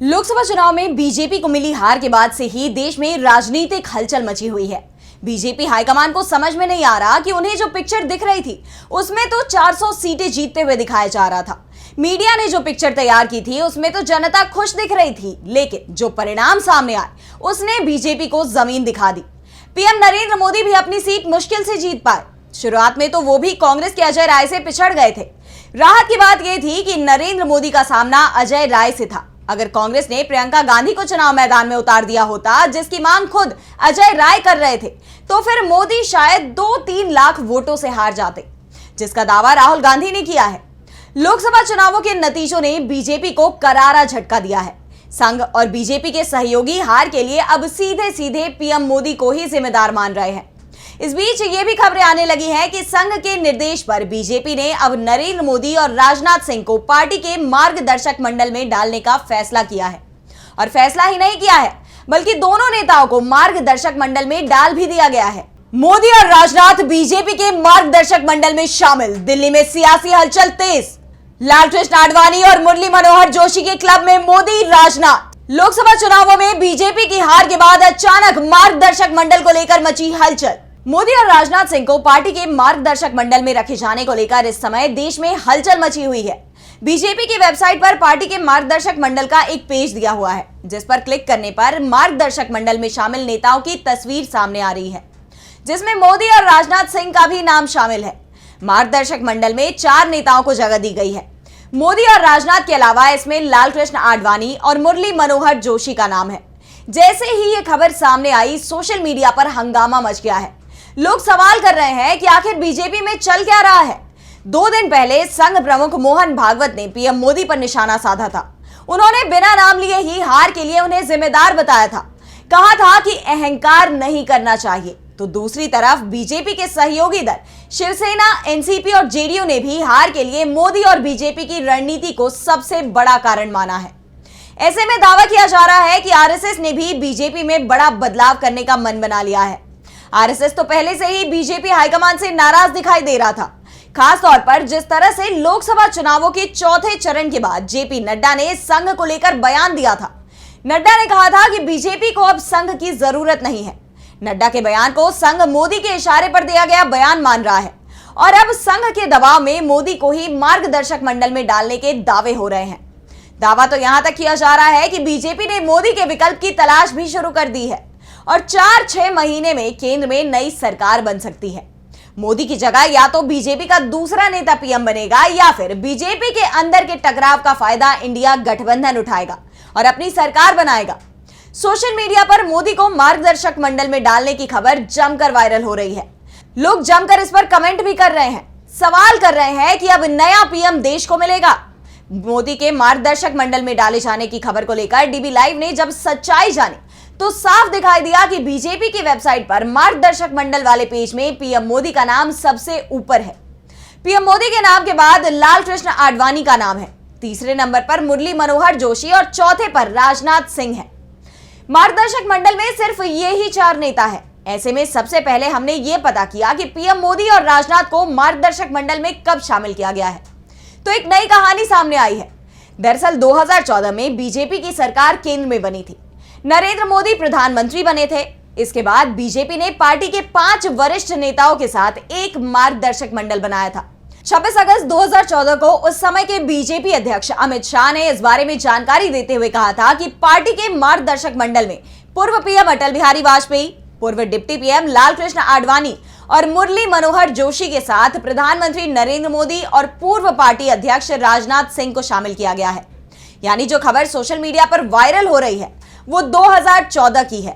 लोकसभा चुनाव में बीजेपी को मिली हार के बाद से ही देश में राजनीतिक हलचल मची हुई है। बीजेपी हाईकमान को समझ में नहीं आ रहा कि उन्हें जो पिक्चर दिख रही थी उसमें तो 400 सीटें जीतते हुए दिखाया जा रहा था। मीडिया ने जो पिक्चर तैयार की थी उसमें तो जनता खुश दिख रही थी, लेकिन जो परिणाम सामने आए उसने बीजेपी को जमीन दिखा दी। पीएम नरेंद्र मोदी भी अपनी सीट मुश्किल से जीत पाए। शुरुआत में तो वो भी कांग्रेस के अजय राय से पिछड़ गए थे। राहत की बात यह थी कि नरेंद्र मोदी का सामना अजय राय से था। अगर कांग्रेस ने प्रियंका गांधी को चुनाव मैदान में उतार दिया होता, जिसकी मांग खुद अजय राय कर रहे थे, तो फिर मोदी शायद 2-3 लाख वोटों से हार जाते, जिसका दावा राहुल गांधी ने किया है। लोकसभा चुनावों के नतीजों ने बीजेपी को करारा झटका दिया है। संघ और बीजेपी के सहयोगी हार के लिए अब सीधे सीधे पीएम मोदी को ही जिम्मेदार मान रहे हैं। इस बीच ये भी खबरें आने लगी हैं कि संघ के निर्देश पर बीजेपी ने अब नरेंद्र मोदी और राजनाथ सिंह को पार्टी के मार्गदर्शक मंडल में डालने का फैसला किया है। और फैसला ही नहीं किया है, बल्कि दोनों नेताओं को मार्गदर्शक मंडल में डाल भी दिया गया है। मोदी और राजनाथ बीजेपी के मार्गदर्शक मंडल में शामिल। दिल्ली में सियासी हलचल तेज। लालकृष्ण आडवाणी और मुरली मनोहर जोशी के क्लब में मोदी राजनाथ। लोकसभा चुनावों में बीजेपी की हार के बाद अचानक मार्गदर्शक मंडल को लेकर मची हलचल। मोदी और राजनाथ सिंह को पार्टी के मार्गदर्शक मंडल में रखे जाने को लेकर इस समय देश में हलचल मची हुई है। बीजेपी की वेबसाइट पर पार्टी के मार्गदर्शक मंडल का एक पेज दिया हुआ है, जिस पर क्लिक करने पर मार्गदर्शक मंडल में शामिल नेताओं की तस्वीर सामने आ रही है, जिसमें मोदी और राजनाथ सिंह का भी नाम शामिल है। मार्गदर्शक मंडल में 4 नेताओं को जगह दी गई है। मोदी और राजनाथ के अलावा इसमें लालकृष्ण आडवाणी और मुरली मनोहर जोशी का नाम है। जैसे ही ये खबर सामने आई, सोशल मीडिया पर हंगामा मच गया है। लोग सवाल कर रहे हैं कि आखिर बीजेपी में चल क्या रहा है। 2 दिन पहले संघ प्रमुख मोहन भागवत ने पीएम मोदी पर निशाना साधा था। उन्होंने बिना नाम लिए ही हार के लिए उन्हें जिम्मेदार बताया था। कहा था कि अहंकार नहीं करना चाहिए। तो दूसरी तरफ बीजेपी के सहयोगी दल शिवसेना, एनसीपी और जेडीयू ने भी हार के लिए मोदी और बीजेपी की रणनीति को सबसे बड़ा कारण माना है। ऐसे में दावा किया जा रहा है कि आरएसएस ने भी बीजेपी में बड़ा बदलाव करने का मन बना लिया है। आरएसएस तो पहले से ही बीजेपी हाईकमान से नाराज दिखाई दे रहा था, खास तौर पर जिस तरह से लोकसभा चुनावों के चौथे चरण के बाद जेपी नड्डा ने संघ को लेकर बयान दिया था। नड्डा ने कहा था कि बीजेपी को अब संघ की जरूरत नहीं है। नड्डा के बयान को संघ मोदी के इशारे पर दिया गया बयान मान रहा है और अब संघ के दबाव में मोदी को ही मार्गदर्शक मंडल में डालने के दावे हो रहे हैं। दावा तो यहां तक किया जा रहा है कि बीजेपी ने मोदी के विकल्प की तलाश भी शुरू कर दी है और 4-6 महीने में केंद्र में नई सरकार बन सकती है। मोदी की जगह या तो बीजेपी का दूसरा नेता पीएम बनेगा या फिर बीजेपी के अंदर के टकराव का फायदा इंडिया गठबंधन उठाएगा और अपनी सरकार बनाएगा। सोशल मीडिया पर मोदी को मार्गदर्शक मंडल में डालने की खबर जमकर वायरल हो रही है। लोग जमकर इस पर कमेंट भी कर रहे हैं, सवाल कर रहे हैं कि अब नया पीएम देश को मिलेगा। मोदी के मार्गदर्शक मंडल में डाले जाने की खबर को लेकर डीबी लाइव ने जब सच्चाई जानी तो साफ दिखाई दिया कि बीजेपी की वेबसाइट पर मार्गदर्शक मंडल वाले पेज में पीएम मोदी का नाम सबसे ऊपर है। पीएम मोदी के नाम के बाद लालकृष्ण आडवाणी का नाम है, तीसरे नंबर पर मुरली मनोहर जोशी और चौथे पर राजनाथ सिंह है। मार्गदर्शक मंडल में सिर्फ ये ही 4 नेता है। ऐसे में सबसे पहले हमने ये पता किया कि पीएम मोदी और राजनाथ को मार्गदर्शक मंडल में कब शामिल किया गया है, तो एक नई कहानी सामने आई है। दरअसल 2014 में बीजेपी की सरकार केंद्र में बनी थी। नरेंद्र मोदी प्रधानमंत्री बने थे। इसके बाद बीजेपी ने पार्टी के 5 वरिष्ठ नेताओं के साथ एक मार्गदर्शक मंडल बनाया था। 26 अगस्त 2014 को उस समय के बीजेपी अध्यक्ष अमित शाह ने इस बारे में जानकारी देते हुए कहा था कि पार्टी के मार्गदर्शक मंडल में पूर्व पीएम अटल बिहारी वाजपेयी, पूर्व डिप्टी पीएम लालकृष्ण आडवाणी और मुरली मनोहर जोशी के साथ प्रधानमंत्री नरेंद्र मोदी और पूर्व पार्टी अध्यक्ष राजनाथ सिंह को शामिल किया गया है। यानी जो खबर सोशल मीडिया पर वायरल हो रही है वो 2014 की है।